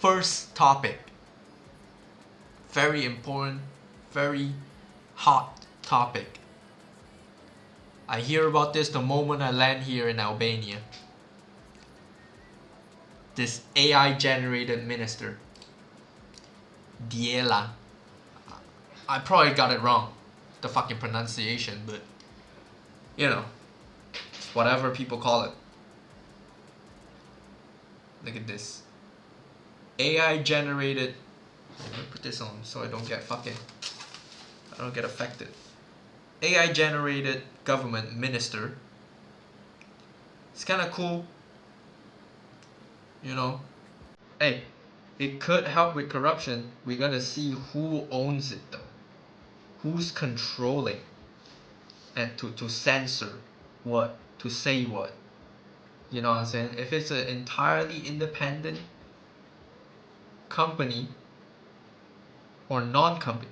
first topic. Very important, very hot topic. I hear about this the moment I land here in Albania. This AI generated minister, Diela. I probably got it wrong, the fucking pronunciation, but you know, it's whatever people call it. Look at this. AI generated. Let me put this on so I don't get affected. AI generated government minister. It's kind of cool, you know. Hey, it could help with corruption. We're gonna see who owns it though. Who's controlling and to censor what, to say what. You know what I'm saying? If it's an entirely independent company or non-company,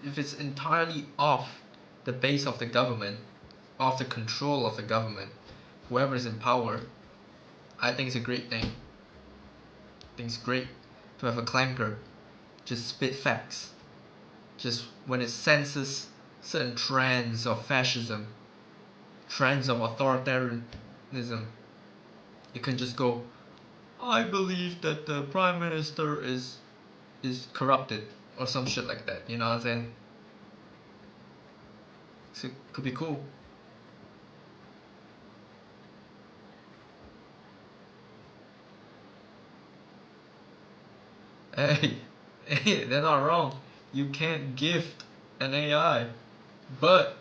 if it's entirely off the base of the government, off the control of the government, whoever is in power, I think it's a great thing. I think it's great to have a clanker just spit facts. Just when it senses certain trends of fascism, trends of authoritarianism, it can just go, I believe that the prime minister is corrupted or some shit like that. You know what I'm saying? So it could be cool. Hey, they're not wrong. You can't gift an AI, but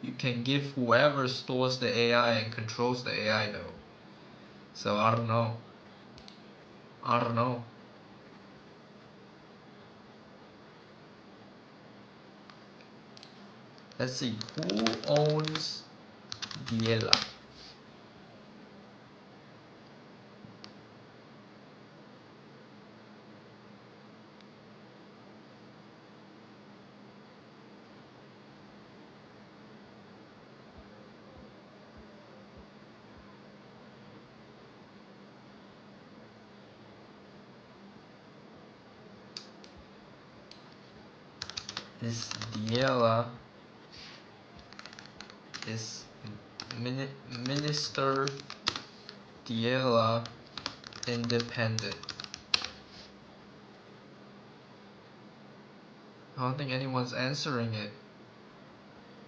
you can give whoever stores the AI and controls the AI though. So I don't know. Let's see, who owns Diela? This Diela is Minister Diela independent. I don't think anyone's answering it.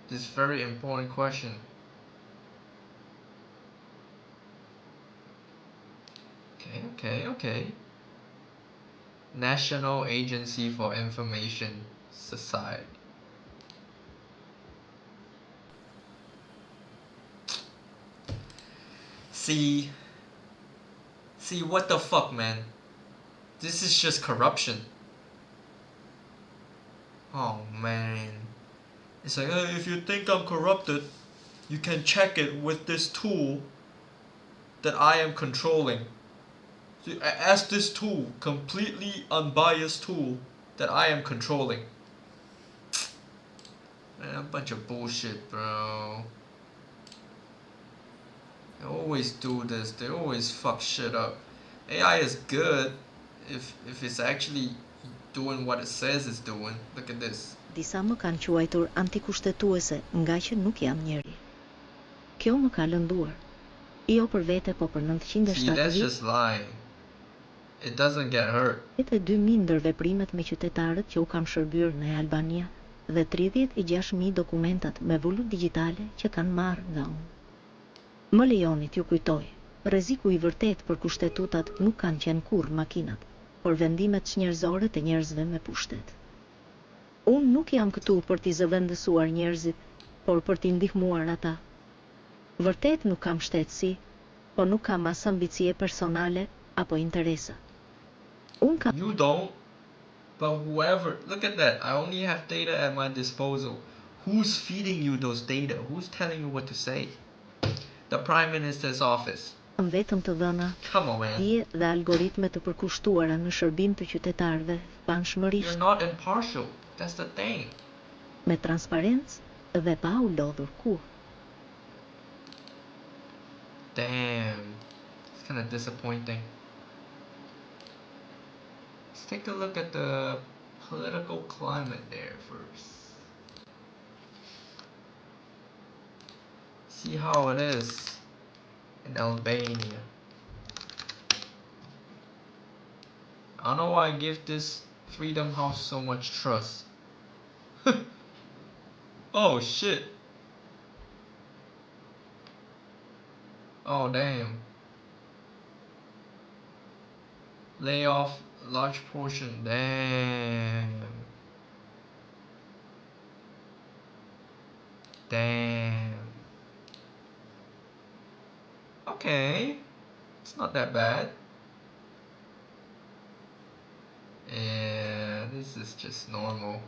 This very important question. Okay. National Agency for Information Society. See, what the fuck, man? This is just corruption. Oh man. It's like, if you think I'm corrupted, you can check it with this tool that I am controlling. So ask this tool, completely unbiased tool that I am controlling. Man, a bunch of bullshit, bro. They always do this. They always fuck shit up. AI is good if it's actually doing what it says it's doing. Look at this. Disa më kanë quajtur antikushtetuese nga që nuk jam njeri. Kjo më ka lënduar. Jo për vete, po për 970. See, that's just lying. It doesn't get hurt. Këtë 2000 ndër veprimet me qytetarët që u kam shërbyer në Albania dhe 36.000 dokumentat me vullnet digjitale që kanë marrë nga unë. Më lejoni t'ju kujtoj, rreziku I vërtet për kushtetutat nuk kanë qenë kurrë makinat, por vendimet njerëzore të njerëzve me pushtet. Unë nuk jam këtu për t'i zëvendësuar njerëzit, por për t'i ndihmuar ata. Vërtet nuk kam shtetësi, po nuk kam as ambicie personale apo interesa. Unë kam... You don't, but whoever, look at that. I only have data at my disposal. Who's feeding you those data? Who's telling you what to say? The Prime Minister's office. Vetëm të dhëna, Come on, man. dije dhe algoritme të përkushtuara në shërbim të qytetarëve, panshmërisht. You're not impartial. That's the thing. Me transparencë dhe pa u lodhur kurrë. Damn. It's kind of disappointing. take a look at the political climate there first. See how it is in Albania. I don't know why I give this Freedom House so much trust. Oh shit. Oh damn. Lay off large portion. Damn. Damn. Okay. It's not that bad. Yeah, this is just normal.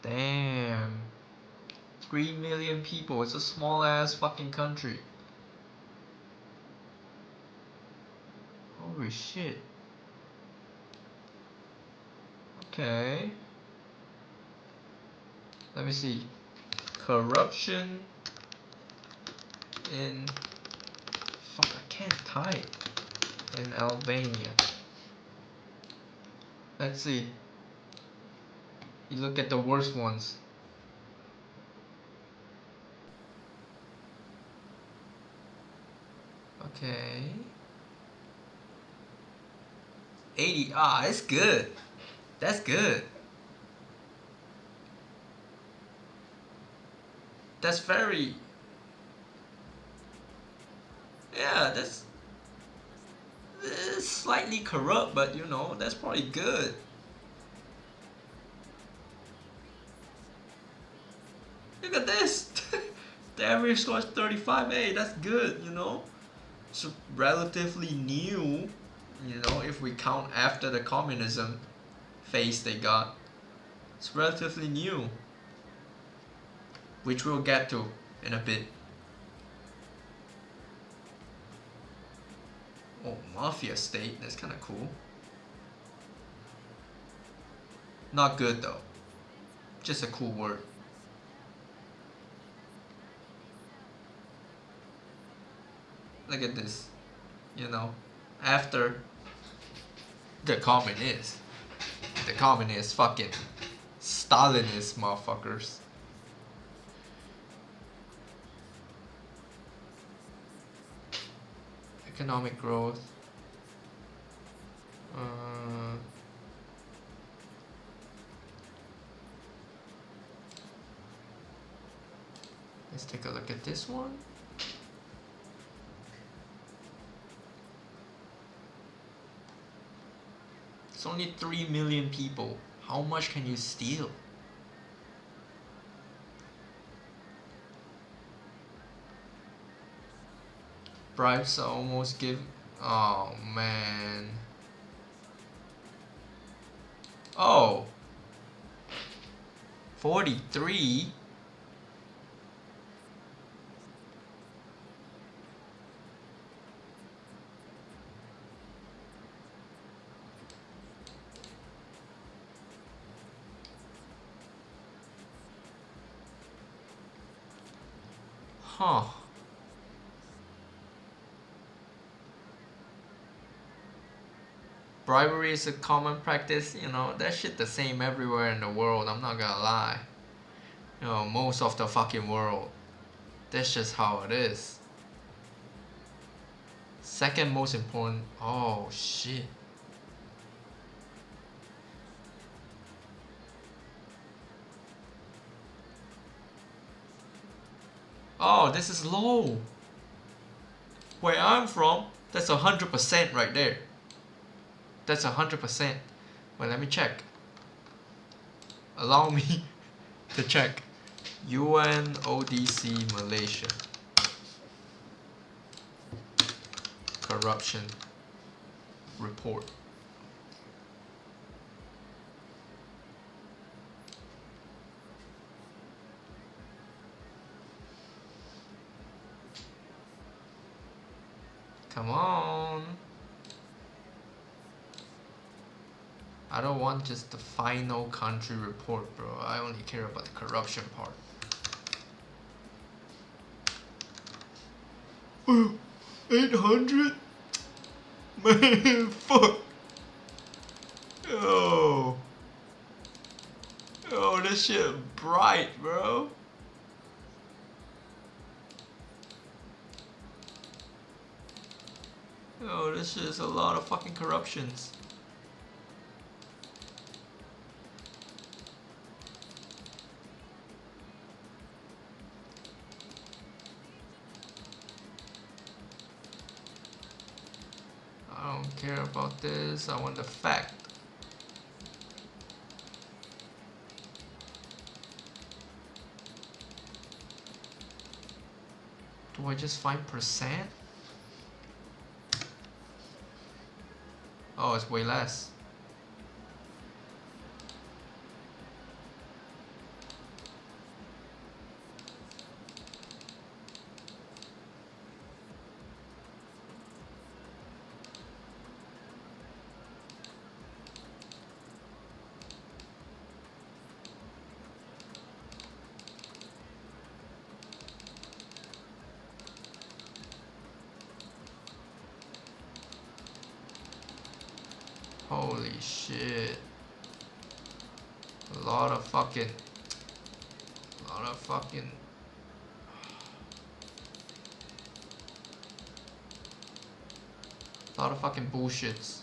Damn. 3 million people. It's a small ass fucking country. Holy shit. Okay. Let me see. Corruption in... Fuck, I can't type. In Albania. Let's see. You look at the worst ones. Okay. 80. Ah, it's good. That's good. That's very... Yeah, that's... It's slightly corrupt, but you know, that's probably good. Look at this. The average score is 35. Hey, that's good, you know. It's relatively new, you know, if we count after the communism phase they got. It's relatively new, which we'll get to in a bit. Oh, mafia state, that's kind of cool. Not good though, just a cool word. Look at this, you know, after the communists fucking Stalinist motherfuckers. Economic growth. Let's take a look at this one. It's only 3 million people. How much can you steal? Bribes are almost give. Oh man. Oh. 43. Huh. Bribery is a common practice, you know, that shit the same everywhere in the world, I'm not gonna lie. You know, most of the fucking world. That's just how it is. Second most important, oh shit. Oh, this is low. Where I'm from, that's 100% right there. That's 100%. Well, let me check. Allow me to check. UNODC Malaysia. corruption report. Come on. I don't want just the final country report, bro. I only care about the corruption part. 800? Man, fuck. Yo. Yo, this shit bright, bro. Yo, this shit is a lot of fucking corruptions. I don't care about this. I want the fact. Do I just 5%? Oh, it's way less. Holy shit. A lot of fucking bullshits.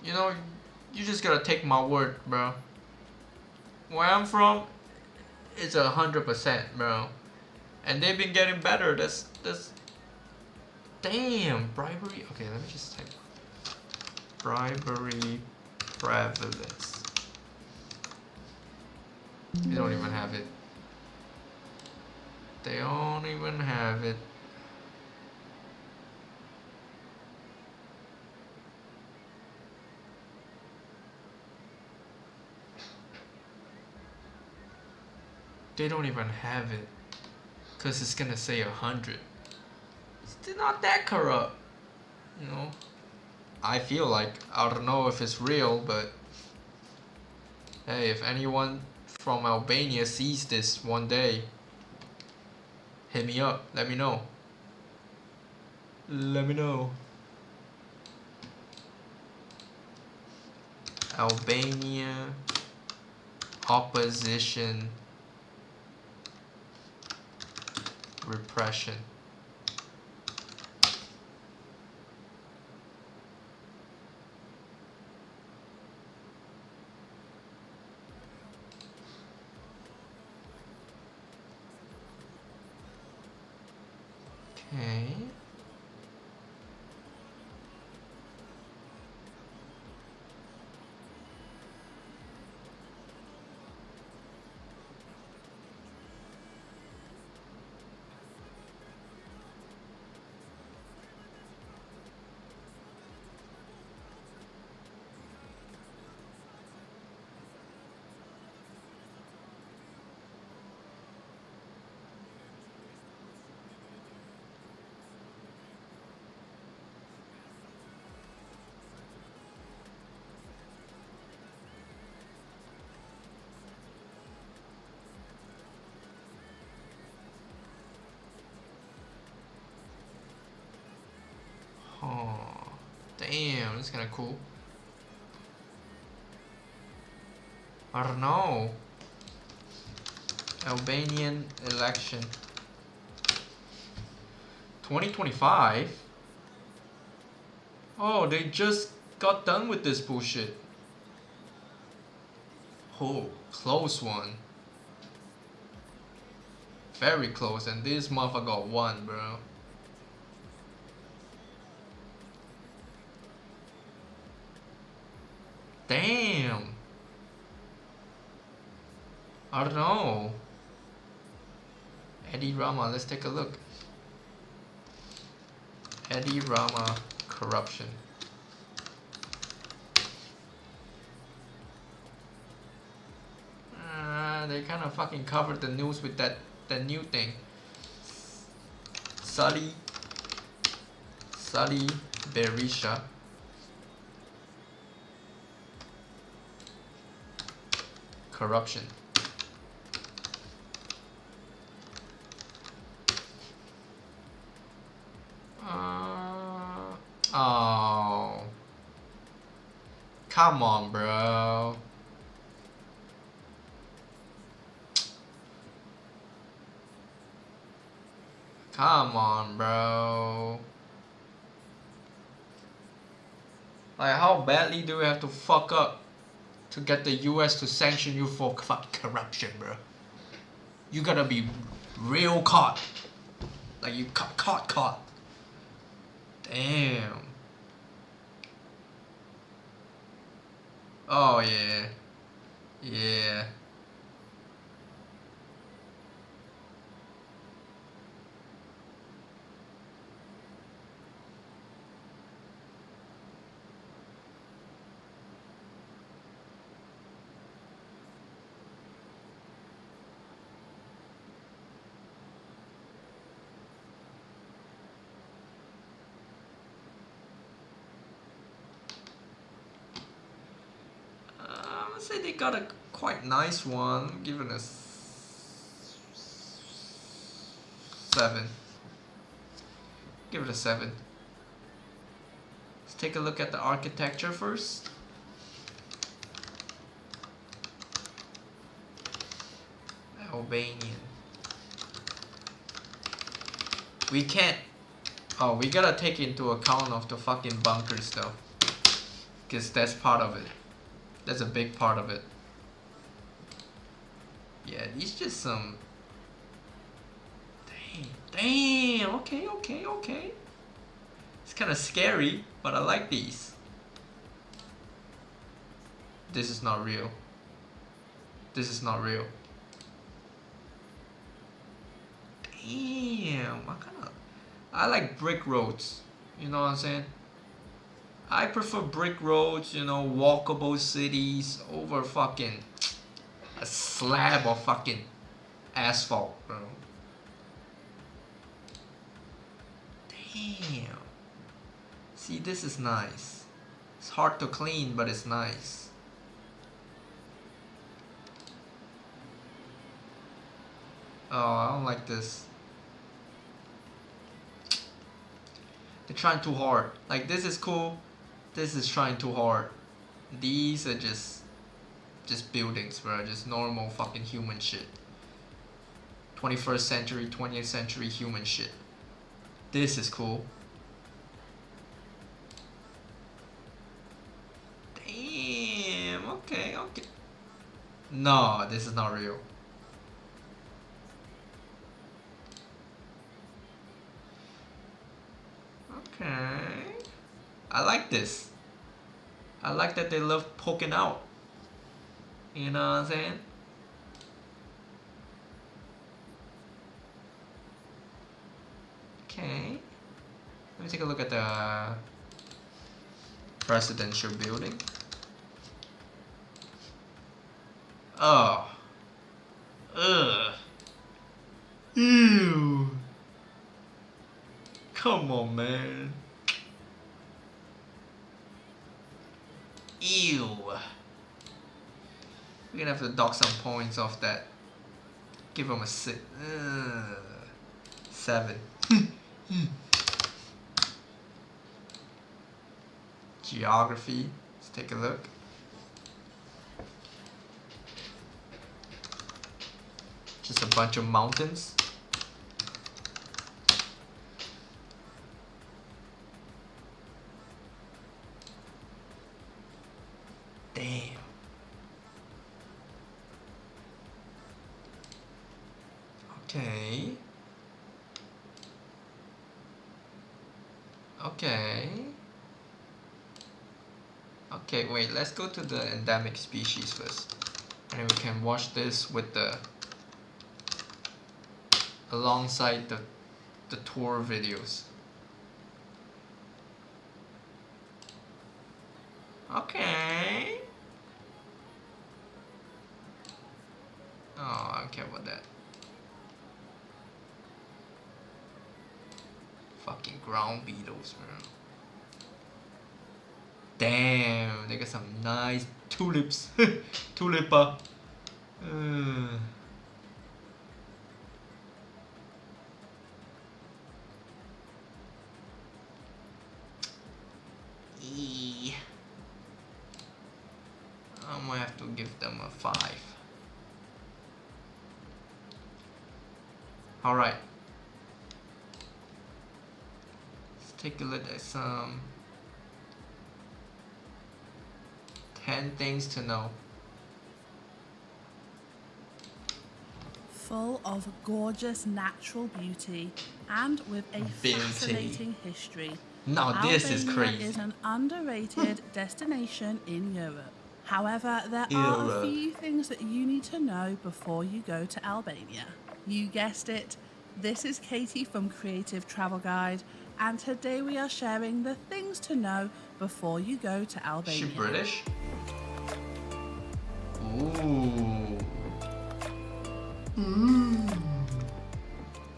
You know, you just gotta take my word, bro. Where I'm from, it's 100%, bro. And they've been getting better. That's damn bribery. Okay, let me just type bribery prevalence. They don't even have it. They don't even have it. They don't even have it. Cause it's gonna say 100. It's still not that corrupt. You know? I feel like, I don't know if it's real, but hey, if anyone from Albania sees this one day, hit me up, let me know. Let me know. Albania opposition repression. Okay. Oh, damn, that's kind of cool. I don't know. Albanian election 2025. Oh, they just got done with this bullshit. Oh, close one. Very close, and this motherfucker got one, bro. Damn. I don't know. Eddie Rama, let's take a look. Eddie Rama corruption. They kind of fucking covered the news with that new thing. Sali Berisha. Corruption. Oh. Come on, bro. Come on, bro. Like, how badly do we have to fuck up to get the US to sanction you for fucking corruption, bro? You gotta be real caught. Like, you caught. Damn. Oh, yeah. Yeah. I would say they got a quite nice one, given a 7. Give it a 7. Let's take a look at the architecture first. Albanian. We can't. Oh, we gotta take into account of the fucking bunkers though, because that's part of it. That's a big part of it. Yeah, these just some. Damn. Okay. It's kind of scary, but I like these. This is not real. Damn, I like brick roads. You know what I'm saying? I prefer brick roads, you know, walkable cities over fucking a slab of fucking asphalt, bro. Damn. See, this is nice. It's hard to clean, but it's nice. Oh, I don't like this. They're trying too hard. Like, this is cool. This is trying too hard. These are just buildings, bro. Just normal fucking human shit. 21st century, 20th century human shit. This is cool. Damn. Okay. No, this is not real. Okay. I like this. I like that they love poking out. You know what I'm saying? Okay. Let me take a look at the presidential building. Oh. Ugh. Ew. Come on, man. Ew. We're gonna have to dock some points off that. Give him a 6. 7. Geography. Let's take a look. Just a bunch of mountains. Damn. Okay. Okay, wait, let's go to the endemic species first. And then we can watch this with the alongside the tour videos. Okay. Oh, I don't care about that. Fucking ground beetles, man. Damn, they got some nice tulips. Tulipa. I might have to give them a 5. Alright. Let's take a look at some 10 things to know. Full of gorgeous natural beauty and with a fascinating history. Now this is crazy. Albania is an underrated destination in Europe. However, there are a few things that you need to know before you go to Albania. You guessed it, this is Katie from Creative Travel Guide, and today we are sharing the things to know before you go to Albania. Is she British? Ooh.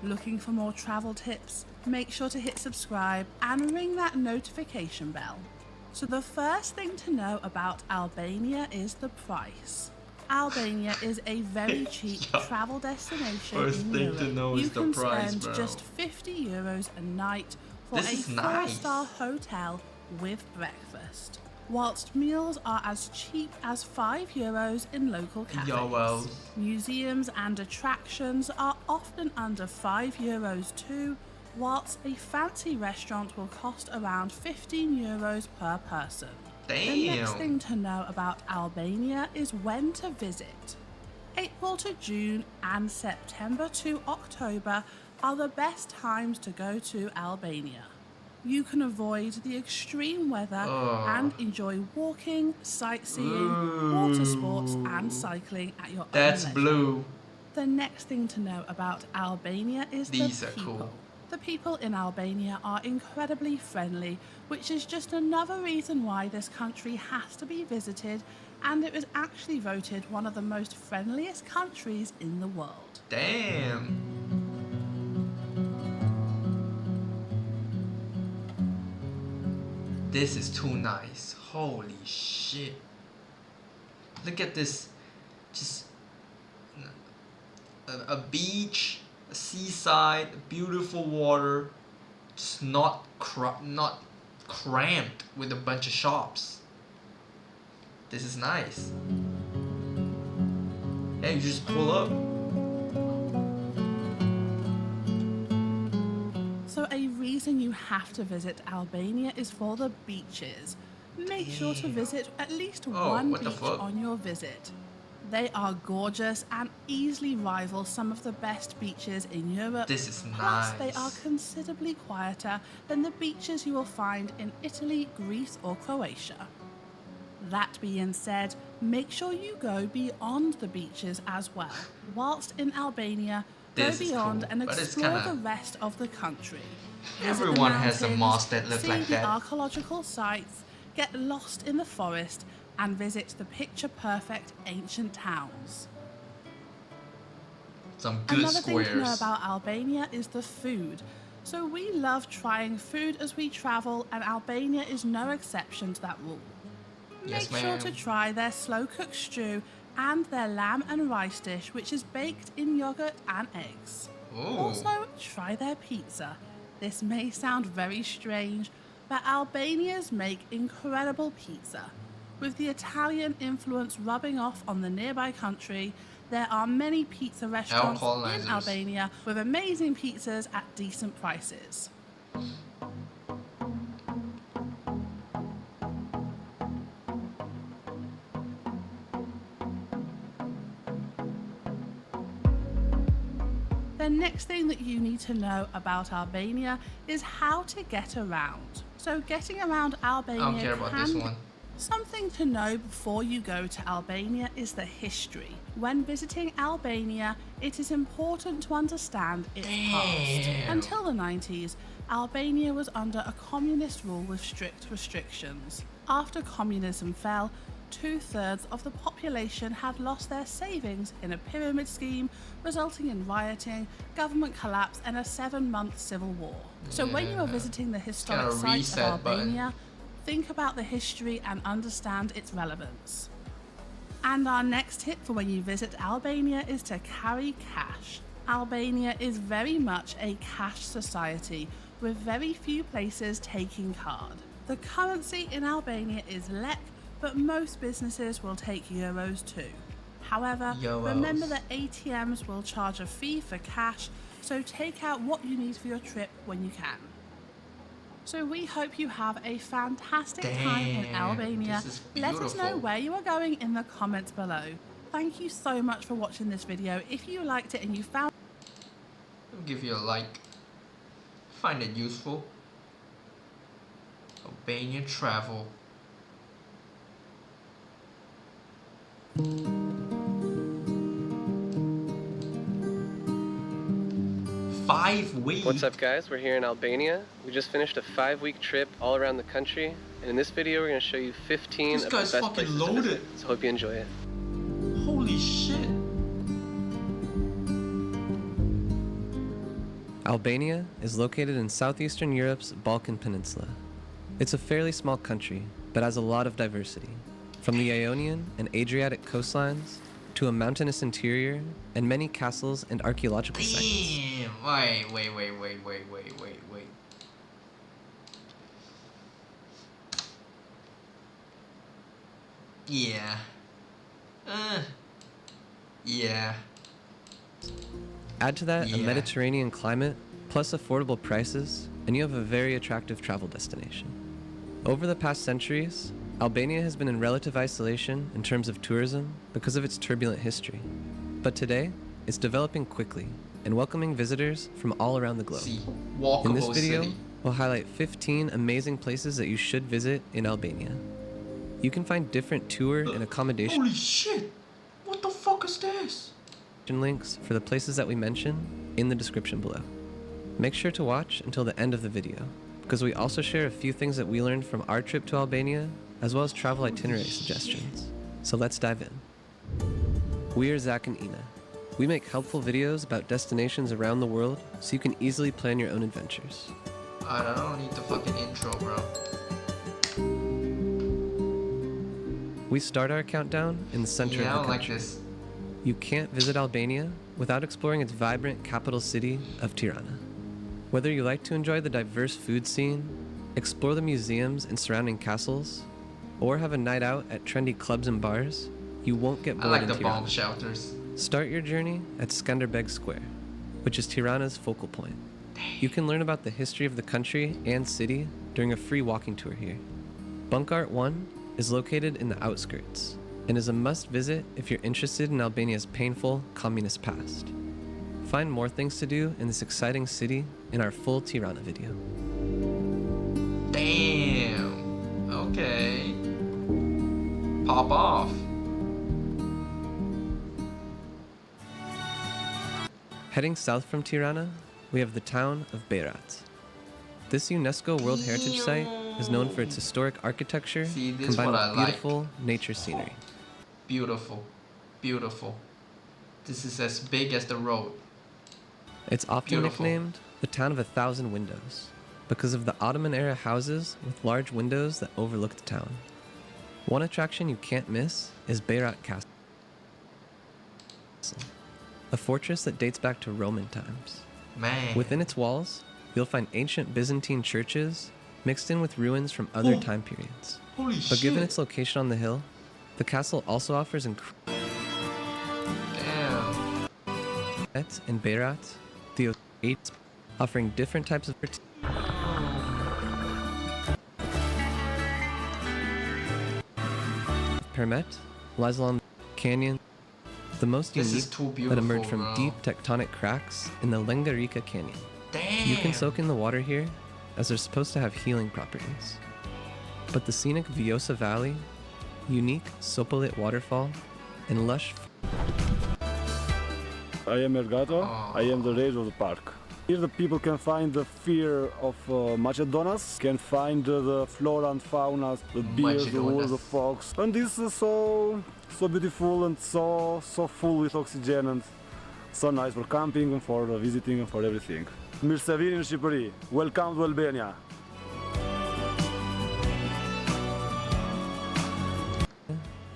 Looking for more travel tips? Make sure to hit subscribe and ring that notification bell. So the first thing to know about Albania is the price. Albania is a very cheap travel destination in Europe. You can spend just €50 a night for a 4-star hotel with breakfast, whilst meals are as cheap as €5 in local cafes. Museums and attractions are often under €5 too, whilst a fancy restaurant will cost around €15 per person. Damn. The next thing to know about Albania is when to visit. April to June and September to October are the best times to go to Albania. You can avoid the extreme weather and enjoy walking, sightseeing, water sports and cycling at your own leisure. Blue. The next thing to know about Albania is the people. The people in Albania are incredibly friendly, which is just another reason why this country has to be visited, and it was actually voted one of the most friendliest countries in the world. Damn. This is too nice. Holy shit. Look at this. Just a beach, a seaside, beautiful water, just not cramped with a bunch of shops. This is nice. Hey, you just pull up. So a reason you have to visit Albania is for the beaches. Make sure to visit at least one beach on your visit. They are gorgeous and easily rival some of the best beaches in Europe. This is nice. Plus, they are considerably quieter than the beaches you will find in Italy, Greece, or Croatia. That being said, make sure you go beyond the beaches as well. Whilst in Albania, go beyond and explore the rest of the country. Everyone has a mosque that looks like that. See the archaeological sites, get lost in the forest, and visit the picture-perfect ancient towns. Some good Another squares. thing to know about Albania is the food. So we love trying food as we travel, and Albania is no exception to that rule. Make sure to try their slow-cooked stew and their lamb and rice dish, which is baked in yogurt and eggs. Also, try their pizza. This may sound very strange, but Albanians make incredible pizza. With the Italian influence rubbing off on the nearby country, there are many pizza restaurants in Albania with amazing pizzas at decent prices. The next thing that you need to know about Albania is how to get around. So getting around Albania Something to know before you go to Albania is the history. When visiting Albania, it is important to understand its past. Until the 90s, Albania was under a communist rule with strict restrictions. After communism fell, 2/3 of the population had lost their savings in a pyramid scheme, resulting in rioting, government collapse, and a 7-month civil war. So when you are visiting the historic sites of Albania, think about the history and understand its relevance. And our next tip for when you visit Albania is to carry cash. Albania is very much a cash society, with very few places taking card. The currency in Albania is lek, but most businesses will take euros too. However, remember that ATMs will charge a fee for cash, so take out what you need for your trip when you can. So we hope you have a fantastic time in Albania. Let us know where you are going in the comments below. Thank you so much for watching this video. If you liked it and you found I'll give you a like. Find it useful. Albania travel. 5 weeks? What's up guys, we're here in Albania. We just finished a 5-week trip all around the country, and in this video we're going to show you 15 of the best places to visit. So hope you enjoy it. Holy shit. Albania is located in southeastern Europe's Balkan Peninsula. It's a fairly small country, but has a lot of diversity. From the Ionian and Adriatic coastlines to a mountainous interior and many castles and archaeological sites. Damn! Wait. Yeah. Yeah. Add to that a Mediterranean climate, plus affordable prices, and you have a very attractive travel destination. Over the past centuries, Albania has been in relative isolation in terms of tourism because of its turbulent history. But today, it's developing quickly and welcoming visitors from all around the globe. In this video, we'll highlight 15 amazing places that you should visit in Albania. You can find different tour and accommodation Holy shit! What the fuck is this? links for the places that we mention in the description below. Make sure to watch until the end of the video, because we also share a few things that we learned from our trip to Albania, as well as travel itinerary suggestions. So let's dive in. We are Zach and Ina. We make helpful videos about destinations around the world so you can easily plan your own adventures. I don't need the fucking intro, bro. We start our countdown in the center of the country. Like this. You can't visit Albania without exploring its vibrant capital city of Tirana. Whether you like to enjoy the diverse food scene, explore the museums and surrounding castles, or have a night out at trendy clubs and bars, you won't get bored in Tirana. I like the bomb shelters. Start your journey at Skanderbeg Square, which is Tirana's focal point. You can learn about the history of the country and city during a free walking tour here. Bunkart 1 is located in the outskirts and is a must-visit if you're interested in Albania's painful communist past. Find more things to do in this exciting city in our full Tirana video. Damn. Okay. Pop off. Heading south from Tirana, we have the town of Berat. This UNESCO World Heritage Site is known for its historic architecture combined with beautiful nature scenery. Beautiful. This is as big as the road. It's often nicknamed the town of 1,000 windows because of the Ottoman-era houses with large windows that overlook the town. One attraction you can't miss is Berat Castle, a fortress that dates back to Roman times. Man. Within its walls, you'll find ancient Byzantine churches mixed in with ruins from other time periods. Holy but given its location on the hill, the castle also offers in Berat, the 8 offering different types of Permet lies along the canyon, the most unique that emerged from deep tectonic cracks in the Lengarica Canyon. Damn. You can soak in the water here, as they're supposed to have healing properties. But the scenic Vjosa Valley, unique Sopolit waterfall, and lush I am Ergato. Oh. I am the ranger of the park. Here the people can find the fear of Macedonas, can find the flora and fauna, the bears, the wolves, the fox. And this is so beautiful and so full with oxygen and so nice for camping and for visiting and for everything. Mirë se vini në Shqipëri. Welcome to Albania.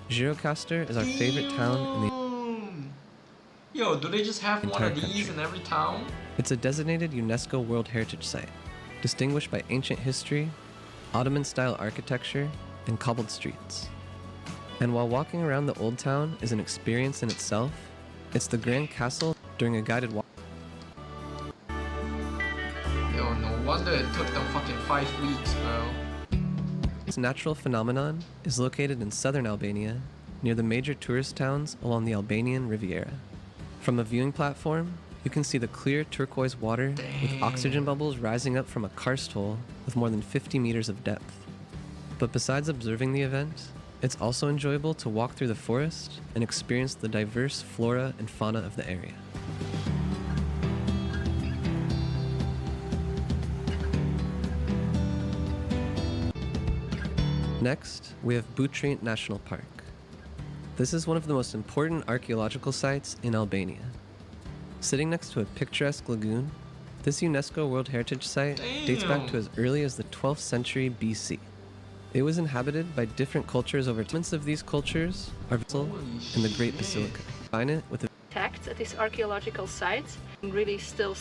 Gjirokastër is our favorite town in the Yo, do they just have one of these country. in every town? It's a designated UNESCO World Heritage Site, distinguished by ancient history, Ottoman-style architecture, and cobbled streets. And while walking around the old town is an experience in itself, it's the Grand Castle during a guided walk. Yo, no wonder it took them fucking 5 weeks, bro. This natural phenomenon is located in southern Albania, near the major tourist towns along the Albanian Riviera. From a viewing platform, you can see the clear turquoise water with oxygen bubbles rising up from a karst hole with more than 50 meters of depth. But besides observing the event, it's also enjoyable to walk through the forest and experience the diverse flora and fauna of the area. Next, we have Butrint National Park. This is one of the most important archaeological sites in Albania. Sitting next to a picturesque lagoon, this UNESCO World Heritage Site dates back to as early as the 12th century BC. It was inhabited by different cultures over time. Elements of these cultures are visible in the Great Basilica. Combine it with the At this archaeological site and really still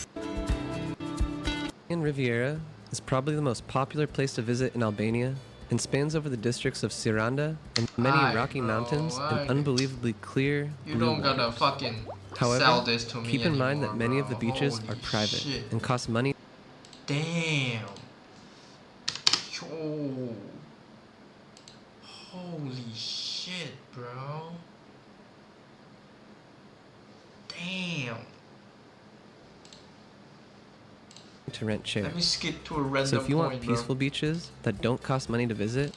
Riviera is probably the most popular place to visit in Albania and spans over the districts of Siranda and many rocky mountains and unbelievably clear You blue don't gotta waters. fucking However, sell this to me keep in mind that anymore, many of the bro. beaches Holy are private shit. and cost money. Damn. Yo. Holy shit, bro. Damn. To rent chairs. Let me skip to a random So if you want point, peaceful bro. beaches that don't cost money to visit,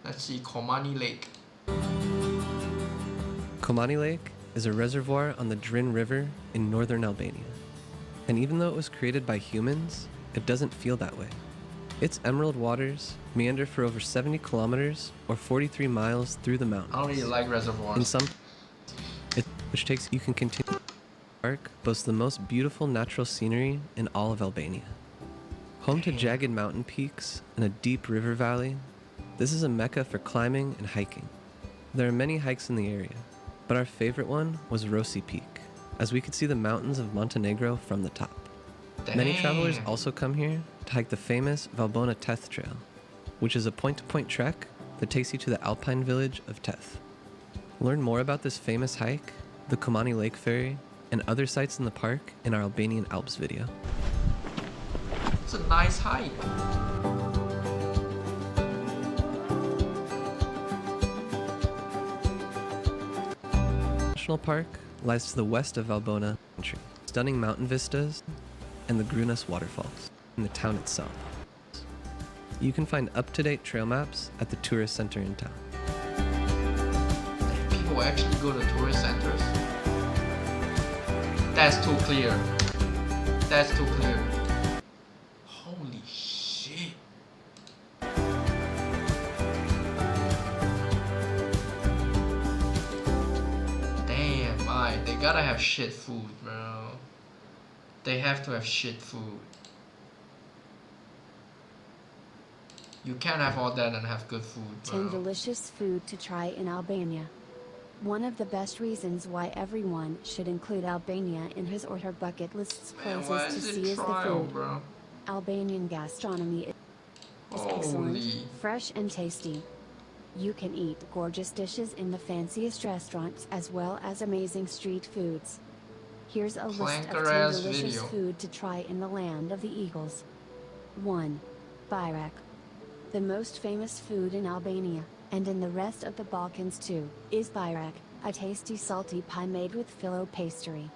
Let's see, Komani Lake. Komani Lake is a reservoir on the Drin River in northern Albania. And even though it was created by humans, it doesn't feel that way. Its emerald waters meander for over 70 kilometers or 43 miles through the mountains. I don't really like In reservoirs. some, which takes you can continue. The park boasts the most beautiful natural scenery in all of Albania. Home to jagged mountain peaks and a deep river valley, this is a mecca for climbing and hiking. There are many hikes in the area, but our favorite one was Rosi Peak, as we could see the mountains of Montenegro from the top. Many travelers Damn. also come here to hike the famous Valbona Teth Trail, which is a point-to-point trek that takes you to the alpine village of Teth. Learn more about this famous hike, the Komani Lake Ferry, and other sites in the park in our Albanian Alps video. It's a nice hike. National Park lies to the west of Valbona country. Stunning mountain vistas and the Grunas waterfalls in the town itself. You can find up-to-date trail maps at the tourist center in town. People actually go to tourist centers? That's too clear. That's too clear. Holy shit. Damn, they gotta have shit food, bro. They have to have shit food. You can't have all that and have good food, 10 bro. delicious food to try in Albania. One of the best reasons why everyone should include Albania in his or her bucket list's Man, why places to is see it is the trial, food. bro? Albanian gastronomy is excellent, Holy. fresh and tasty. You can eat gorgeous dishes in the fanciest restaurants as well as amazing street foods. Here's a list of 10 Clanker-ass delicious video. food to try in the land of the eagles. 1. Bajrak. The most famous food in Albania, and in the rest of the Balkans too, is bajrak, a tasty salty pie made with filo pastry.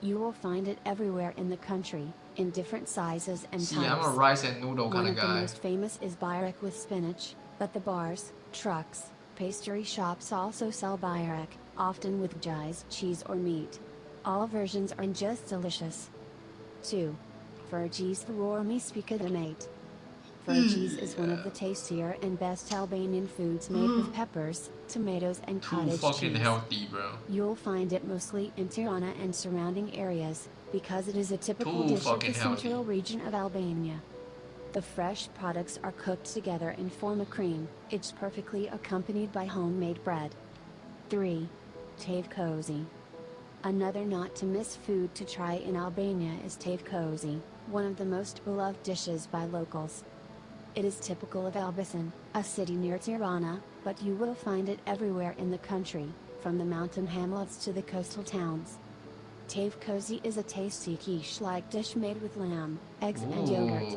You will find it everywhere in the country, in different sizes and See, types. I'm a rice and noodle One kind of of the guy. most famous is bajrak with spinach, but the bars, trucks, pastry shops also sell bajrak, often with cheese, cheese or meat. All versions are just delicious. 2. Furgis the Rormi Spika the mate. Furgis is one of the tastier and best Albanian foods made with peppers, tomatoes and cottage cheese. Too fucking healthy, bro. You'll find it mostly in Tirana and surrounding areas, because it is a typical Too dish of fucking the healthy. central region of Albania. The fresh products are cooked together and form a cream. It's perfectly accompanied by homemade bread. 3. Tave Kozi. Another not to miss food to try in Albania is tave kozi, one of the most beloved dishes by locals. It is typical of Elbasan, a city near Tirana, but you will find it everywhere in the country, from the mountain hamlets to the coastal towns. Tave kozi is a tasty quiche-like dish made with lamb, eggs and yogurt.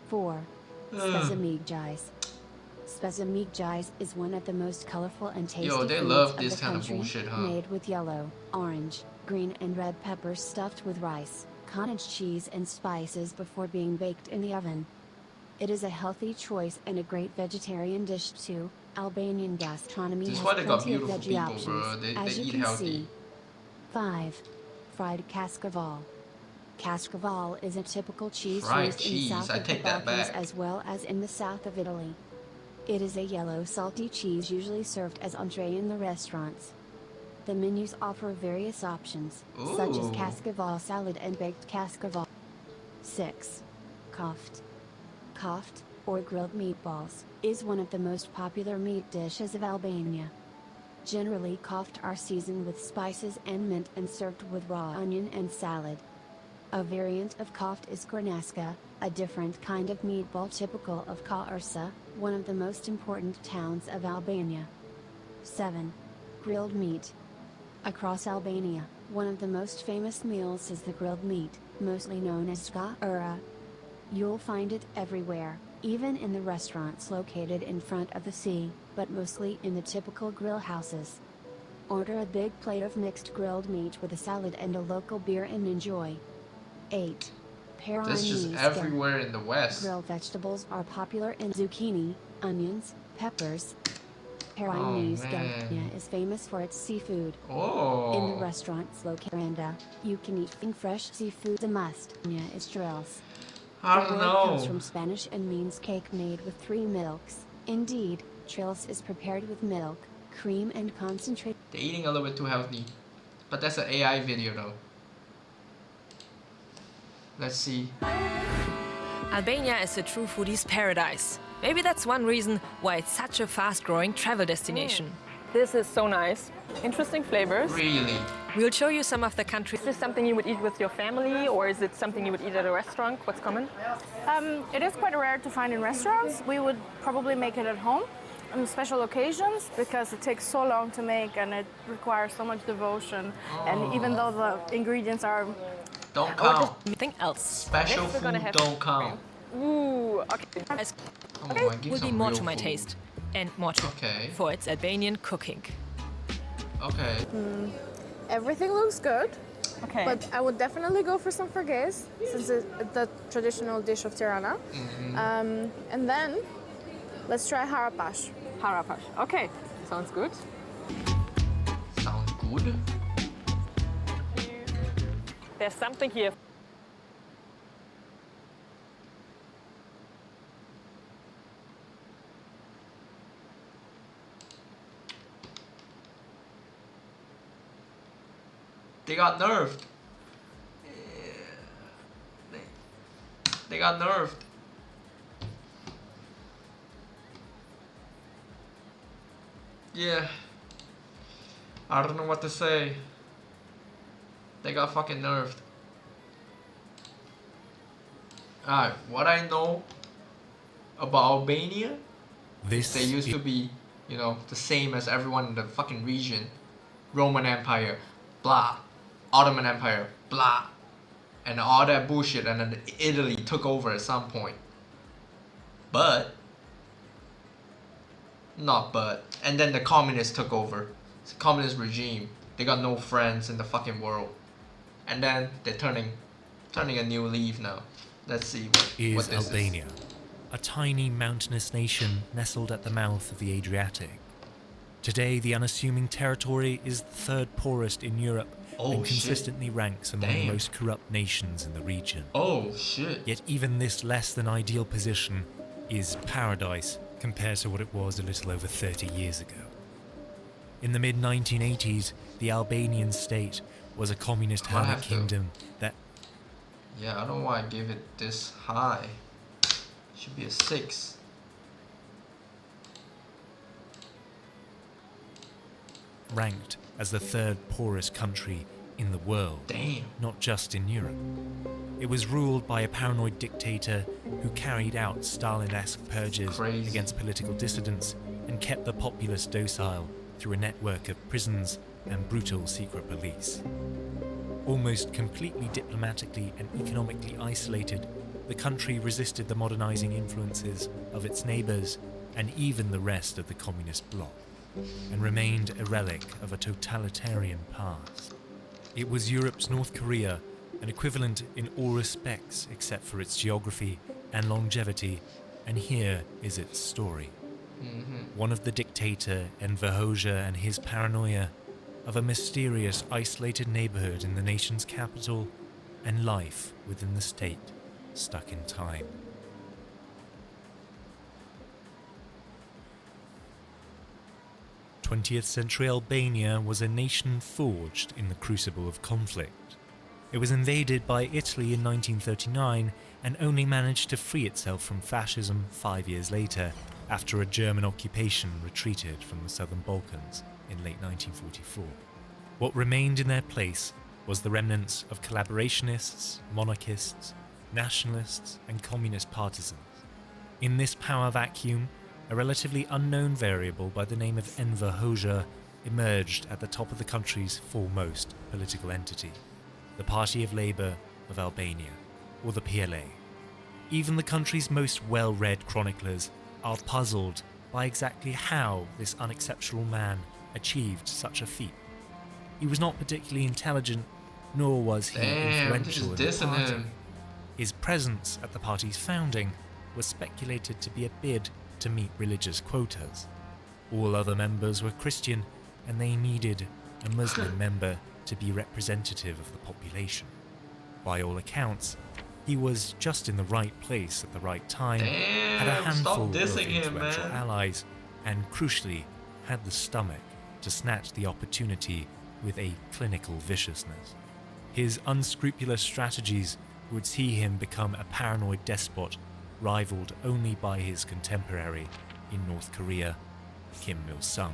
4. SupremeLeaderVeg. SupremeLeaderVeg is one of the most colorful and tasty Yo, they foods love of this the kind of country, bullshit, huh? made with yellow, orange, green and red peppers stuffed with rice, cottage cheese and spices before being baked in the oven. It is a healthy choice and a great vegetarian dish too. Albanian gastronomy This is has why they got plenty of beautiful veggie people, options, bro. They as you eat can healthy. see. 5. Fried kaskaval. Kaskaval is a typical cheese Fried used in cheese, the south I of the take that Balkans back. as well as in the south of Italy. It is a yellow salty cheese usually served as entree in the restaurants. The menus offer various options, such as Ooh. kaskaval salad and baked kaskaval. 6. Koft. Koft, or grilled meatballs, is one of the most popular meat dishes of Albania. Generally koft are seasoned with spices and mint and served with raw onion and salad. A variant of koft is kornaska, a different kind of meatball typical of Kaursa, one of the most important towns of Albania. 7. Grilled meat. Across Albania, one of the most famous meals is the grilled meat, mostly known as skaura. You'll find it everywhere, even in the restaurants located in front of the sea, but mostly in the typical grill houses. Order a big plate of mixed grilled meat with a salad and a local beer and enjoy. 8. This is just Peronista. everywhere in the West. Grilled vegetables are popular in zucchini, onions, peppers. Peronista man. is famous for its seafood. In the Oh. restaurants located, you can eat fresh seafood. A must is trills. I The don't word comes know. from Spanish and means cake made with 3 milks. Indeed, trills is prepared with milk, cream and concentrate. They're eating a little bit too healthy. But that's an AI video though. Let's see. Albania is a true foodie's paradise. Maybe that's one reason why it's such a fast-growing travel destination. This is so nice. Interesting flavors. Really? We'll show you some of the country's. Is this something you would eat with your family, or is it something you would eat at a restaurant? What's common? It is quite rare to find in restaurants. We would probably make it at home on special occasions because it takes so long to make and it requires so much devotion. And even though the ingredients are Don't count. Anything else. Special Next we're gonna food have- don't count. Ooh, okay. As Come on, give will be some more real to my food. taste and more to Okay. for its Albanian cooking. Okay. everything looks good, Okay. but I would definitely go for some ferges since it's the traditional dish of Tirana. And then let's try harapash. Harapash. Okay, sounds good. Sounds good. There's something here. They got nerfed. They got nerfed. Yeah. I don't know what to say. They got fucking nerfed. Alright, what I know about Albania, This they used to be, you know, the same as everyone in the fucking region. Roman Empire, blah. Ottoman Empire, blah. And all that bullshit, and then Italy took over at some point. And then the communists took over. It's a communist regime. They got no friends in the fucking world. And then they're turning a new leaf now. Let's see what is this Albania, a tiny mountainous nation nestled at the mouth of the Adriatic. Today, the unassuming territory is the third poorest in Europe and consistently ranks among the most corrupt nations in the region. Oh shit. Yet even this less than ideal position is paradise compared to what it was a little over 30 years ago. In the mid-1980s, the Albanian state was a communist hermit kingdom that... Yeah, I don't know why I gave it this high. Should be a 6. ranked as the third poorest country in the world. Damn. Not just in Europe. It was ruled by a paranoid dictator who carried out Stalin-esque purges against political dissidents and kept the populace docile through a network of prisons and brutal secret police. Almost completely diplomatically and economically isolated, the country resisted the modernizing influences of its neighbors and even the rest of the communist bloc, and remained a relic of a totalitarian past. It was Europe's North Korea, an equivalent in all respects except for its geography and longevity, and here is its story. One of the dictator Enver Hoxha and his paranoia, of a mysterious isolated neighborhood in the nation's capital, and life within the state stuck in time. Twentieth-century Albania was a nation forged in the crucible of conflict. It was invaded by Italy in 1939 and only managed to free itself from fascism 5 years later, after a German occupation retreated from the southern Balkans in late 1944. What remained in their place was the remnants of collaborationists, monarchists, nationalists, and communist partisans. In this power vacuum, a relatively unknown variable by the name of Enver Hoxha emerged at the top of the country's foremost political entity, the Party of Labour of Albania, or the PLA. Even the country's most well-read chroniclers are puzzled by exactly how this unexceptional man achieved such a feat. He was not particularly intelligent, nor was he influential in the party. His presence at the party's founding was speculated to be a bid to meet religious quotas. All other members were Christian, and they needed a Muslim member to be representative of the population. By all accounts, he was just in the right place at the right time, had a handful of influential allies, and crucially, had the stomach to snatch the opportunity with a clinical viciousness. His unscrupulous strategies would see him become a paranoid despot, rivaled only by his contemporary in North Korea, Kim Il-sung.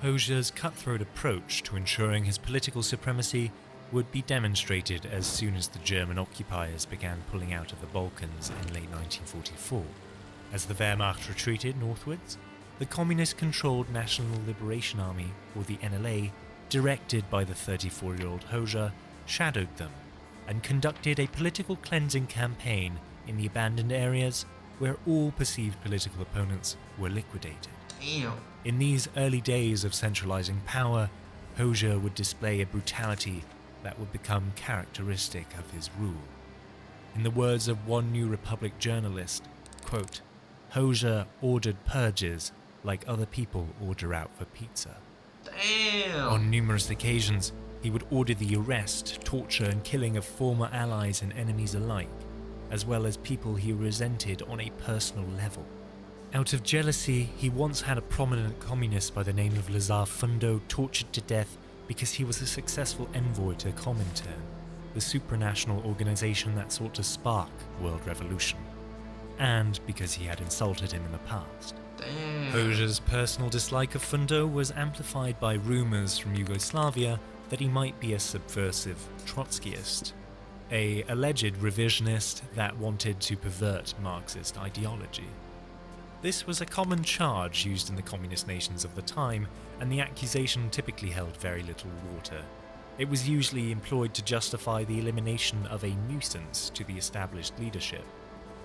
Hoxha's cutthroat approach to ensuring his political supremacy would be demonstrated as soon as the German occupiers began pulling out of the Balkans in late 1944. As the Wehrmacht retreated northwards, the communist-controlled National Liberation Army, or the NLA, directed by the 34-year-old Hoxha, shadowed them and conducted a political cleansing campaign in the abandoned areas where all perceived political opponents were liquidated. In these early days of centralizing power, Hoxha would display a brutality that would become characteristic of his rule. In the words of one New Republic journalist, quote, "Hoxha ordered purges like other people order out for pizza." Damn. On numerous occasions, he would order the arrest, torture, and killing of former allies and enemies alike, as well as people he resented on a personal level. Out of jealousy, he once had a prominent communist by the name of Lazar Fundo tortured to death because he was a successful envoy to Comintern, the supranational organization that sought to spark world revolution, and because he had insulted him in the past. Hoxha's personal dislike of Fundo was amplified by rumors from Yugoslavia that he might be a subversive Trotskyist, an alleged revisionist that wanted to pervert Marxist ideology. This was a common charge used in the communist nations of the time, and the accusation typically held very little water. It was usually employed to justify the elimination of a nuisance to the established leadership.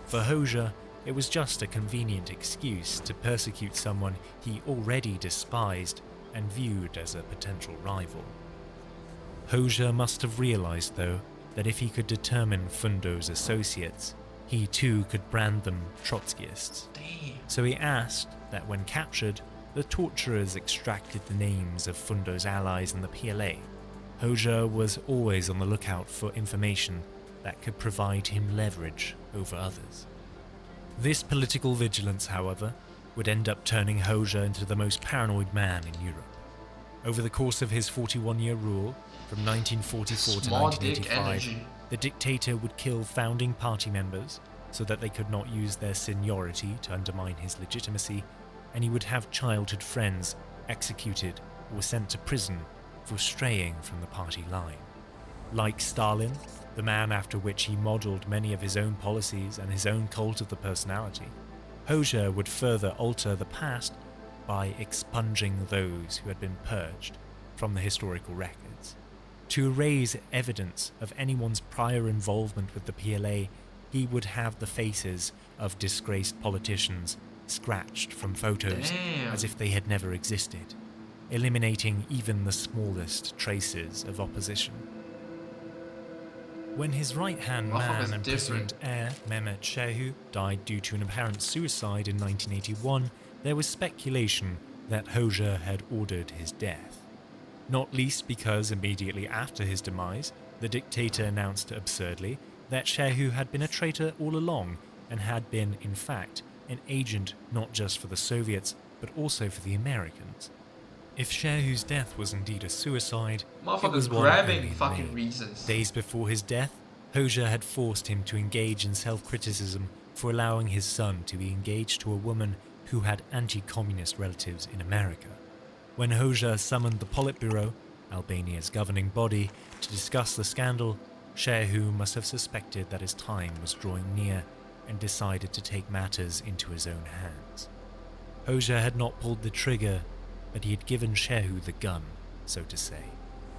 For Hoxha, it was just a convenient excuse to persecute someone he already despised and viewed as a potential rival. Hoxha must have realized, though, that if he could determine Fundo's associates, he too could brand them Trotskyists. So he asked that when captured, the torturers extracted the names of Fundo's allies in the PLA. Hoxha was always on the lookout for information that could provide him leverage over others. This political vigilance, however, would end up turning Hoxha into the most paranoid man in Europe. Over the course of his 41-year rule, from 1944 to 1985, the dictator would kill founding party members so that they could not use their seniority to undermine his legitimacy, and he would have childhood friends executed or sent to prison for straying from the party line. Like Stalin, the man after which he modelled many of his own policies and his own cult of the personality, Hoxha would further alter the past by expunging those who had been purged from the historical records. To erase evidence of anyone's prior involvement with the PLA, he would have the faces of disgraced politicians scratched from photos as if they had never existed, eliminating even the smallest traces of opposition. When his right-hand man and president heir, Mehmet Shehu, died due to an apparent suicide in 1981, there was speculation that Hoxha had ordered his death. Not least because immediately after his demise, the dictator announced absurdly that Shehu had been a traitor all along and had been, in fact, an agent not just for the Soviets, but also for the Americans. If Shehu's death was indeed a suicide, it was grabbing fucking reasons. Days before his death, Hoxha had forced him to engage in self-criticism for allowing his son to be engaged to a woman who had anti-communist relatives in America. When Hoxha summoned the Politburo, Albania's governing body, to discuss the scandal, Shehu must have suspected that his time was drawing near and decided to take matters into his own hands. Hoxha had not pulled the trigger, but he had given Shehu the gun, so to say.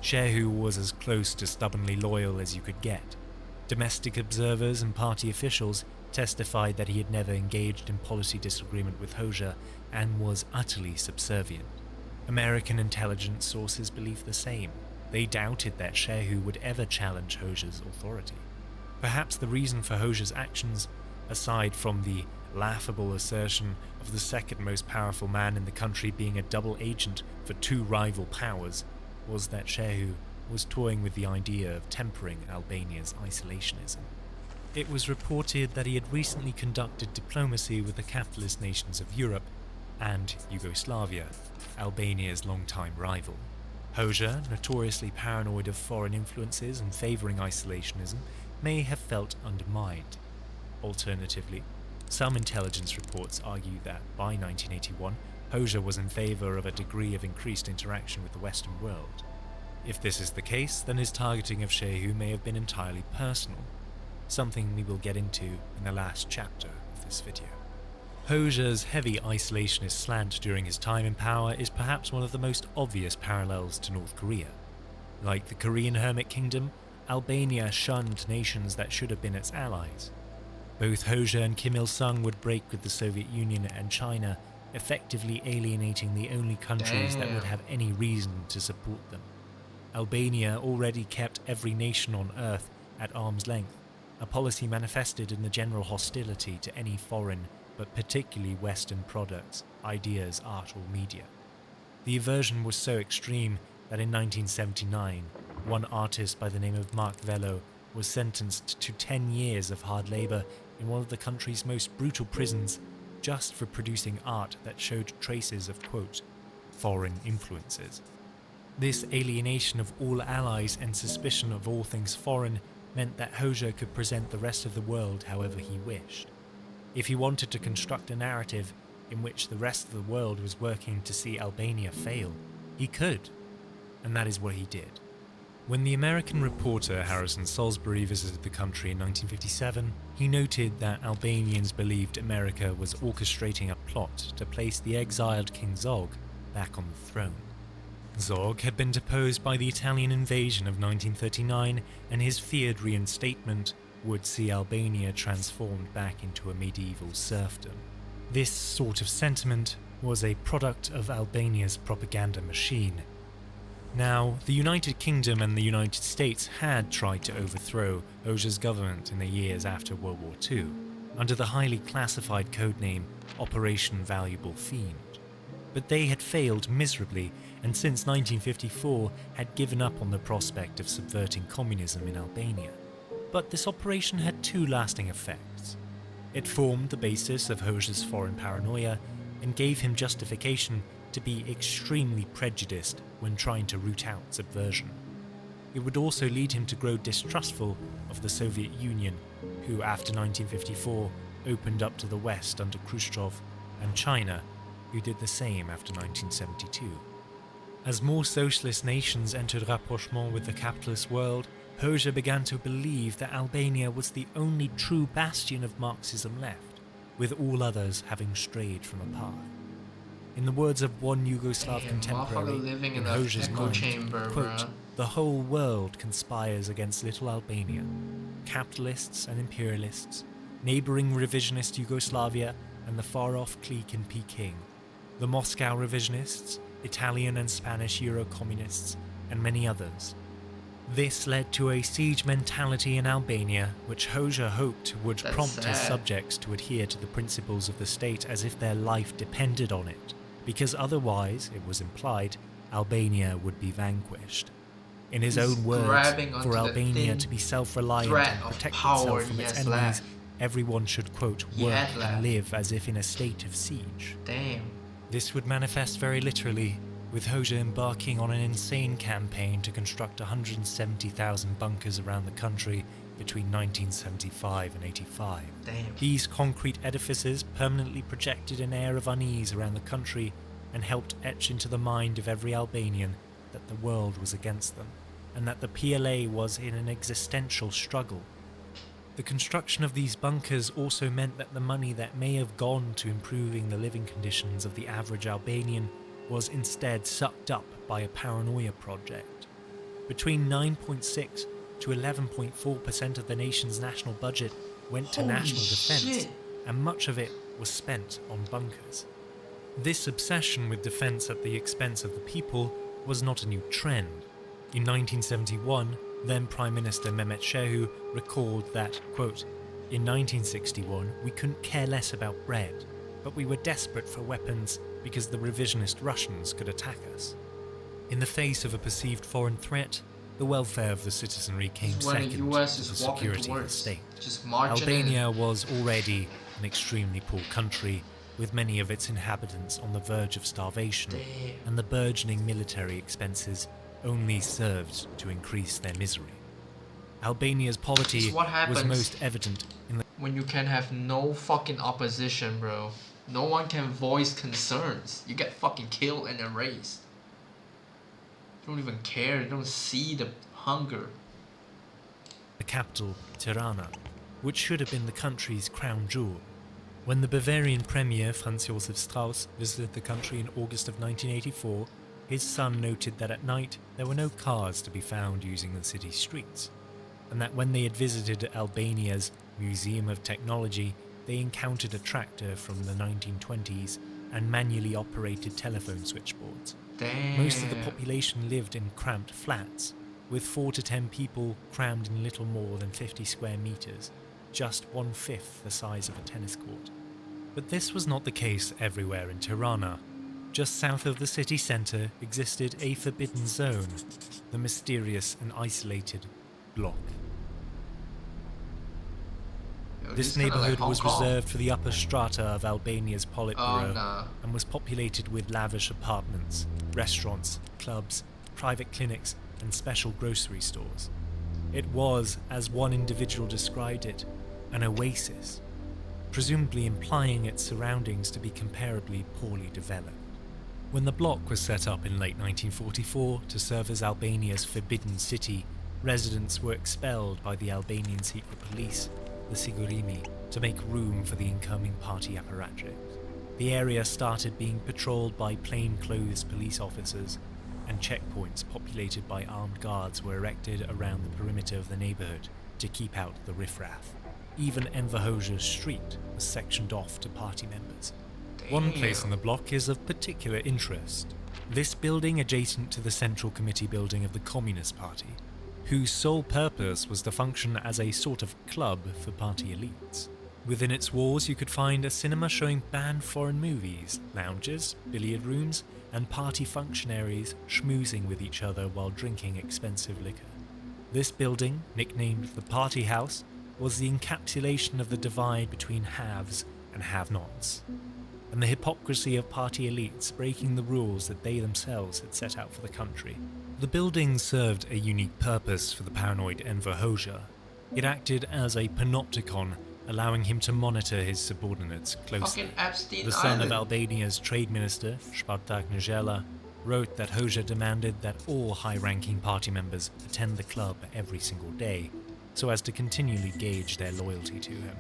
Shehu was as close to stubbornly loyal as you could get. Domestic observers and party officials testified that he had never engaged in policy disagreement with Hoxha and was utterly subservient. American intelligence sources believed the same. They doubted that Shehu would ever challenge Hoxha's authority. Perhaps the reason for Hoxha's actions, aside from the laughable assertion of the second most powerful man in the country being a double agent for two rival powers, was that Shehu was toying with the idea of tempering Albania's isolationism. It was reported that he had recently conducted diplomacy with the capitalist nations of Europe and Yugoslavia, Albania's longtime rival. Hoxha, notoriously paranoid of foreign influences and favouring isolationism, may have felt undermined. Alternatively, some intelligence reports argue that by 1981, Hoxha was in favour of a degree of increased interaction with the Western world. If this is the case, then his targeting of Shehu may have been entirely personal, something we will get into in the last chapter of this video. Hoxha's heavy isolationist slant during his time in power is perhaps one of the most obvious parallels to North Korea. Like the Korean Hermit Kingdom, Albania shunned nations that should have been its allies. Both Hoxha and Kim Il-sung would break with the Soviet Union and China, effectively alienating the only countries that would have any reason to support them. Albania already kept every nation on earth at arm's length, a policy manifested in the general hostility to any foreign, but particularly Western products, ideas, art or media. The aversion was so extreme that in 1979, one artist by the name of Mark Vello was sentenced to 10 years of hard labour in one of the country's most brutal prisons just for producing art that showed traces of, quote, foreign influences. This alienation of all allies and suspicion of all things foreign meant that Hoxha could present the rest of the world however he wished. If he wanted to construct a narrative in which the rest of the world was working to see Albania fail, he could, and that is what he did. When the American reporter Harrison Salisbury visited the country in 1957, he noted that Albanians believed America was orchestrating a plot to place the exiled King Zog back on the throne. Zog had been deposed by the Italian invasion of 1939, and his feared reinstatement would see Albania transformed back into a medieval serfdom. This sort of sentiment was a product of Albania's propaganda machine. Now, the United Kingdom and the United States had tried to overthrow Hoxha's government in the years after World War II, under the highly classified codename Operation Valuable Fiend. but they had failed miserably and since 1954 had given up on the prospect of subverting communism in Albania. But this operation had two lasting effects. It formed the basis of Hoxha's foreign paranoia and gave him justification to be extremely prejudiced when trying to root out subversion. It would also lead him to grow distrustful of the Soviet Union, who after 1954 opened up to the West under Khrushchev, and China, who did the same after 1972. As more socialist nations entered rapprochement with the capitalist world, Hoxha began to believe that Albania was the only true bastion of Marxism left, with all others having strayed from a path. In the words of one Yugoslav contemporary, in Hoxha's mind, quote, "The whole world conspires against little Albania. Capitalists and imperialists, neighbouring revisionist Yugoslavia and the far-off clique in Peking, the Moscow revisionists, Italian and Spanish Euro-communists, and many others." This led to a siege mentality in Albania, which Hoxha hoped would prompt his subjects to adhere to the principles of the state as if their life depended on it, because otherwise, it was implied, Albania would be vanquished. In his own words, for Albania to be self-reliant and protect itself from its enemies, everyone should, quote, work and live as if in a state of siege. Damn. This would manifest very literally, with Hoxha embarking on an insane campaign to construct 170,000 bunkers around the country between 1975 and 85. Damn. These concrete edifices permanently projected an air of unease around the country and helped etch into the mind of every Albanian that the world was against them, and that the PLA was in an existential struggle. The construction of these bunkers also meant that the money that may have gone to improving the living conditions of the average Albanian was instead sucked up by a paranoia project. Between 9.6 to 11.4% of the nation's national budget went to national defence, and much of it was spent on bunkers. This obsession with defence at the expense of the people was not a new trend. In 1971, then Prime Minister Mehmet Shehu recalled that, quote, "In 1961 we couldn't care less about bread, but we were desperate for weapons because the revisionist Russians could attack us." In the face of a perceived foreign threat, the welfare of the citizenry came second to the security of the state. Albania was already an extremely poor country, with many of its inhabitants on the verge of starvation, and the burgeoning military expenses only served to increase their misery. Albania's poverty was most evident in the... When you can have no fucking opposition, bro. No one can voice concerns. You get fucking killed and erased. You don't even care. You don't see the hunger. The capital, Tirana, which should have been the country's crown jewel. When the Bavarian Premier Franz Josef Strauss visited the country in August of 1984, his son noted that at night there were no cars to be found using the city streets, and that when they had visited Albania's Museum of Technology, they encountered a tractor from the 1920s and manually operated telephone switchboards. Damn. Most of the population lived in cramped flats, with 4 to 10 people crammed in little more than 50 square meters, just 1/5 the size of a tennis court. But this was not the case everywhere in Tirana. Just south of the city centre existed a forbidden zone, the mysterious and isolated Block. This neighbourhood was reserved for the upper strata of Albania's Politburo and was populated with lavish apartments, restaurants, clubs, private clinics and special grocery stores. It was, as one individual described it, an oasis, presumably implying its surroundings to be comparably poorly developed. When the block was set up in late 1944 to serve as Albania's forbidden city, residents were expelled by the Albanian secret police, the Sigurimi, to make room for the incoming party apparatchiks. The area started being patrolled by plainclothes police officers, and checkpoints populated by armed guards were erected around the perimeter of the neighbourhood to keep out the riffraff. Even Enver Hoxha's street was sectioned off to party members. One place in the block is of particular interest. This building adjacent to the Central Committee building of the Communist Party, whose sole purpose was to function as a sort of club for party elites. Within its walls you could find a cinema showing banned foreign movies, lounges, billiard rooms, and party functionaries schmoozing with each other while drinking expensive liquor. This building, nicknamed the Party House, was the encapsulation of the divide between haves and have-nots, and the hypocrisy of party elites breaking the rules that they themselves had set out for the country. The building served a unique purpose for the paranoid Enver Hoxha. It acted as a panopticon, allowing him to monitor his subordinates closely. The son of Albania's trade minister, Spartak Njela, wrote that Hoxha demanded that all high-ranking party members attend the club every single day, so as to continually gauge their loyalty to him.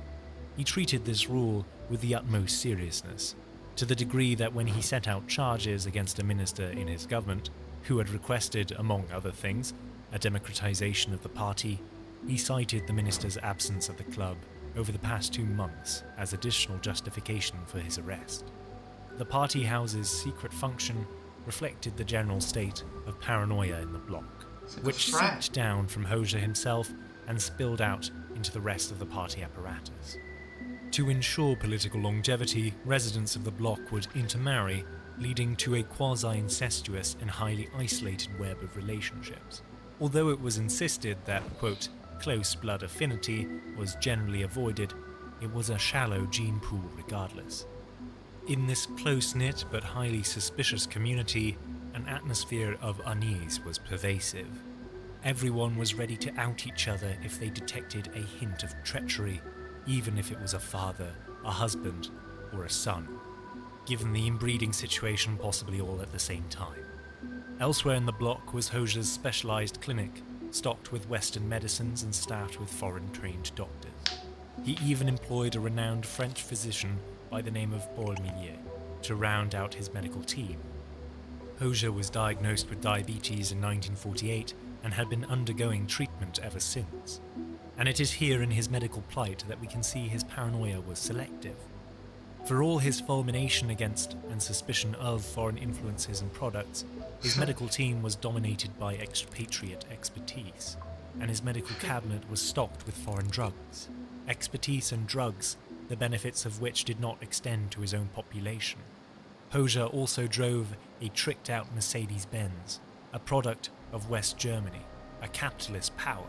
He treated this rule with the utmost seriousness, to the degree that when he set out charges against a minister in his government, who had requested, among other things, a democratization of the party, he cited the minister's absence at the club over the past 2 months as additional justification for his arrest. The party house's secret function reflected the general state of paranoia in the bloc, which seeped down from Hoxha himself and spilled out into the rest of the party apparatus. To ensure political longevity, residents of the bloc would intermarry, leading to a quasi-incestuous and highly isolated web of relationships. Although it was insisted that, quote, close blood affinity was generally avoided, it was a shallow gene pool regardless. In this close-knit but highly suspicious community, an atmosphere of unease was pervasive. Everyone was ready to out each other if they detected a hint of treachery, even if it was a father, a husband, or a son, given the inbreeding situation possibly all at the same time. Elsewhere in the bloc was Hoxha's specialized clinic, stocked with Western medicines and staffed with foreign-trained doctors. He even employed a renowned French physician by the name of Paul Millier to round out his medical team. Hoxha was diagnosed with diabetes in 1948 and had been undergoing treatment ever since. And it is here in his medical plight that we can see his paranoia was selective. For all his fulmination against and suspicion of foreign influences and products, his medical team was dominated by expatriate expertise, and his medical cabinet was stocked with foreign drugs. Expertise and drugs, the benefits of which did not extend to his own population. Hoxha also drove a tricked-out Mercedes-Benz, a product of West Germany, a capitalist power.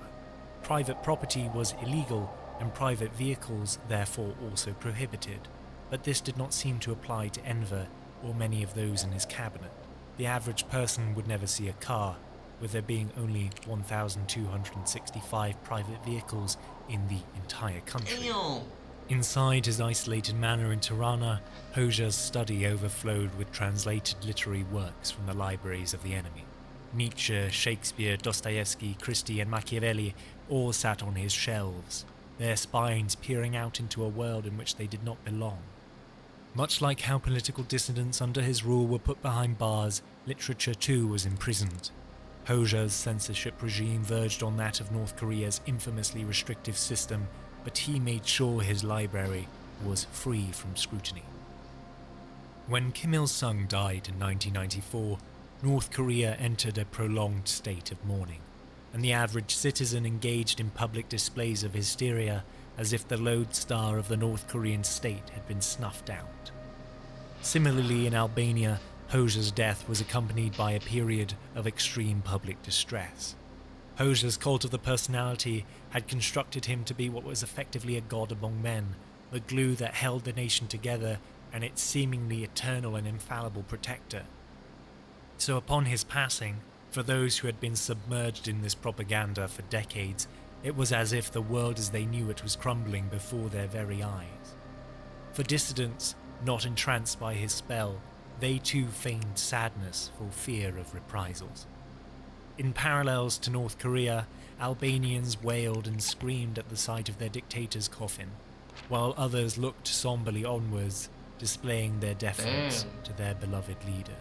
Private property was illegal, and private vehicles therefore also prohibited. But this did not seem to apply to Enver or many of those in his cabinet. The average person would never see a car, with there being only 1,265 private vehicles in the entire country. Damn. Inside his isolated manor in Tirana, Hoxha's study overflowed with translated literary works from the libraries of the enemy. Nietzsche, Shakespeare, Dostoevsky, Christie and Machiavelli all sat on his shelves, their spines peering out into a world in which they did not belong. Much like how political dissidents under his rule were put behind bars, literature too was imprisoned. Hoxha's censorship regime verged on that of North Korea's infamously restrictive system, but he made sure his library was free from scrutiny. When Kim Il-sung died in 1994, North Korea entered a prolonged state of mourning, and the average citizen engaged in public displays of hysteria as if the lodestar of the North Korean state had been snuffed out. Similarly, in Albania, Hoxha's death was accompanied by a period of extreme public distress. Hoxha's cult of the personality had constructed him to be what was effectively a god among men, the glue that held the nation together and its seemingly eternal and infallible protector. So upon his passing, for those who had been submerged in this propaganda for decades, it was as if the world as they knew it was crumbling before their very eyes. For dissidents, not entranced by his spell, they too feigned sadness for fear of reprisals. In parallels to North Korea, Albanians wailed and screamed at the sight of their dictator's coffin, while others looked somberly onwards, displaying their deference to their beloved leader.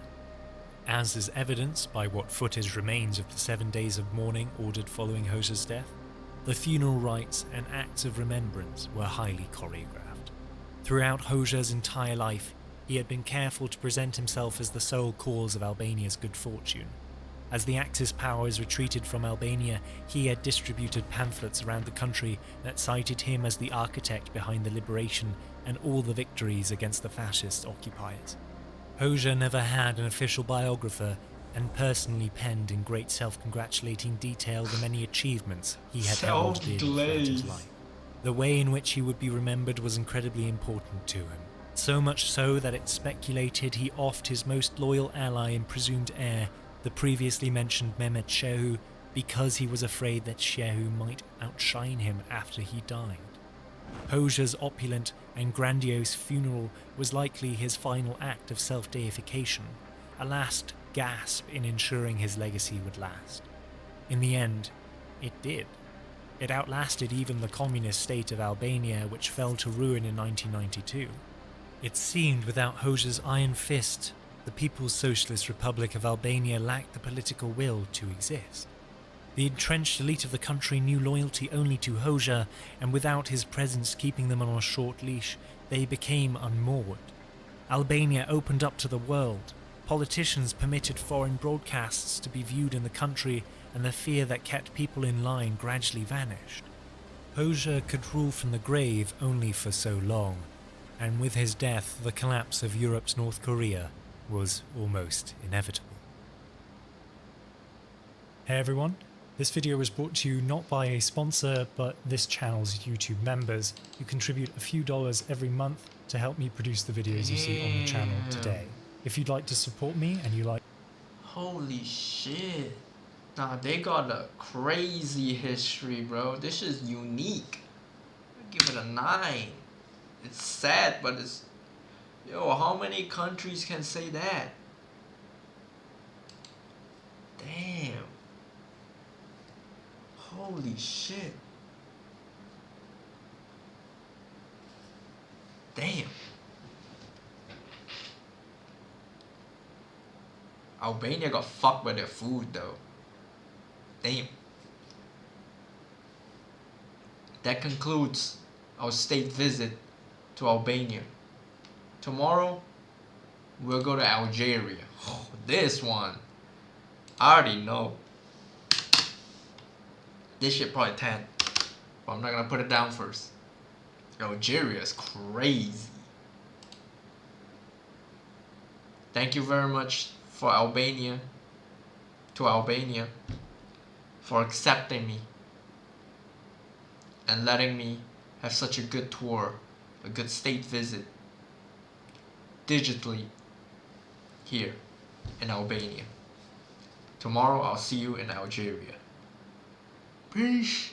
As is evidenced by what footage remains of the 7 days of mourning ordered following Hoxha's death, the funeral rites and acts of remembrance were highly choreographed. Throughout Hoxha's entire life, he had been careful to present himself as the sole cause of Albania's good fortune. As the Axis powers retreated from Albania, he had distributed pamphlets around the country that cited him as the architect behind the liberation and all the victories against the fascist occupiers. Hoxha never had an official biographer and personally penned in great self-congratulating detail the many achievements he had held dear throughout his life. The way in which he would be remembered was incredibly important to him, so much so that it's speculated he offed his most loyal ally and presumed heir, the previously mentioned Mehmet Shehu, because he was afraid that Shehu might outshine him after he died. Hoxha's opulent and grandiose funeral was likely his final act of self-deification, a last gasp in ensuring his legacy would last. In the end, it did. It outlasted even the communist state of Albania, which fell to ruin in 1992. It seemed without Hoxha's iron fist, the People's Socialist Republic of Albania lacked the political will to exist. The entrenched elite of the country knew loyalty only to Hoxha, and without his presence keeping them on a short leash, they became unmoored. Albania opened up to the world. Politicians permitted foreign broadcasts to be viewed in the country, and the fear that kept people in line gradually vanished. Hoxha could rule from the grave only for so long, and with his death, the collapse of Europe's North Korea was almost inevitable. Hey everyone, this video was brought to you not by a sponsor, but this channel's YouTube members who contribute a few dollars every month to help me produce the videos you see on the channel today. If you'd like to support me and you like... Holy shit. Nah, they got a crazy history, bro. This is unique. I give it a 9. It's sad, but it's... Yo, how many countries can say that? Damn. Holy shit. Damn. Albania got fucked by their food though. Damn. That concludes our state visit to Albania. Tomorrow, we'll go to Algeria. Oh, this one. I already know. This shit probably 10. But I'm not gonna put it down first. Algeria is crazy. Thank you very much for Albania. To Albania. For accepting me. And letting me have such a good tour. A good state visit. Digitally. Here. In Albania. Tomorrow I'll see you in Algeria. Peace.